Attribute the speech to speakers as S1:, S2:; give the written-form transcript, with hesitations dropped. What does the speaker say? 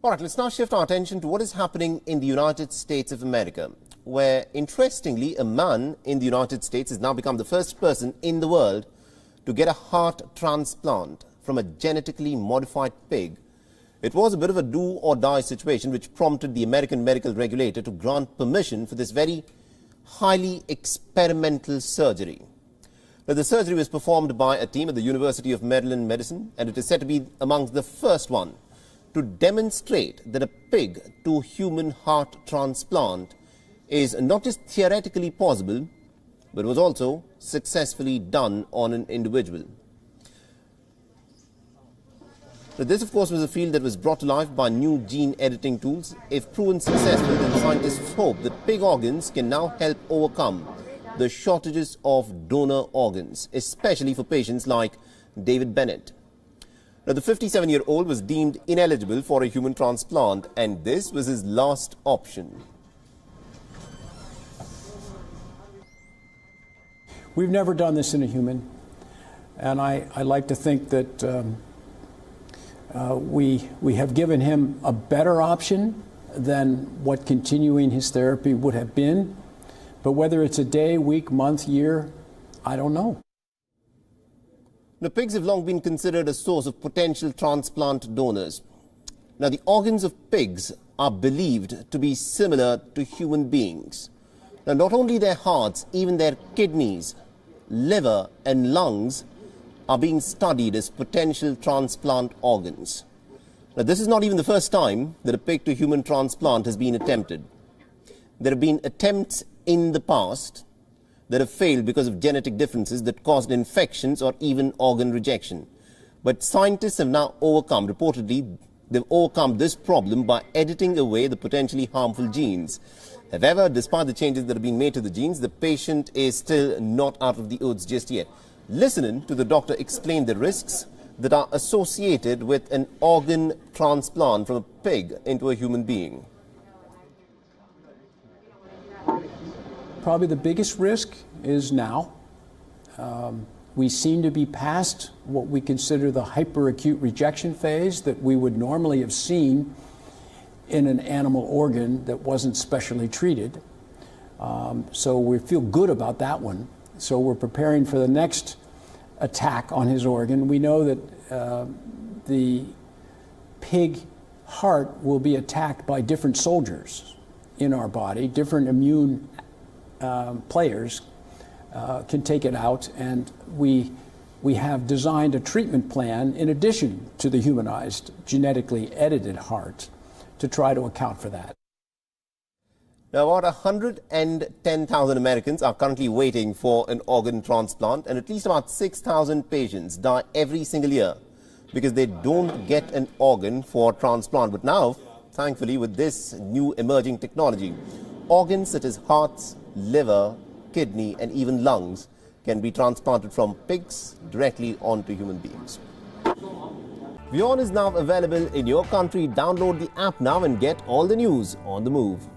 S1: All right, let's now shift our attention to what is happening in the United States of America, where, interestingly, a man in the United States has now become the first person in the world to get a heart transplant from a genetically modified pig. It was a bit of a do-or-die situation which prompted the American medical regulator to grant permission for this very highly experimental surgery. Now, the surgery was performed by a team at the University of Maryland Medicine, and it is said to be amongst the first one to demonstrate that a pig-to-human heart transplant is not just theoretically possible, but was also successfully done on an individual. Now, this, of course, was a field that was brought to life by new gene editing tools. If proven successful, then scientists hope that pig organs can now help overcome the shortages of donor organs, especially for patients like David Bennett. Now, the 57-year-old was deemed ineligible for a human transplant, and this was his last option.
S2: We've never done this in a human, and I like to think that we have given him a better option than what continuing his therapy would have been. But whether it's a day, week, month, year, I don't know.
S1: Now, pigs have long been considered a source of potential transplant donors. Now, the organs of pigs are believed to be similar to human beings. Now, not only their hearts, even their kidneys, liver and lungs are being studied as potential transplant organs. Now, this is not even the first time that a pig-to-human transplant has been attempted. There have been attempts in the past that have failed because of genetic differences that caused infections or even organ rejection. But scientists have now reportedly, they've overcome this problem by editing away the potentially harmful genes. However, despite the changes that have been made to the genes, the patient is still not out of the woods just yet. Listen to the doctor explain the risks that are associated with an organ transplant from a pig into a human being.
S2: Probably the biggest risk is now. We seem to be past what we consider the hyperacute rejection phase that we would normally have seen in an animal organ that wasn't specially treated. So we feel good about that one. So we're preparing for the next attack on his organ. We know that the pig heart will be attacked by different soldiers in our body. Different immune players can take it out, and we have designed a treatment plan in addition to the humanized, genetically edited heart to try to account for that.
S1: Now, about 110,000 Americans are currently waiting for an organ transplant, and at least about 6,000 patients die every single year because they don't get an organ for transplant. But now, thankfully, with this new emerging technology, organs such as hearts, liver, kidney and even lungs can be transplanted from pigs directly onto human beings. WION is now available in your country. Download the app now and get all the news on the move.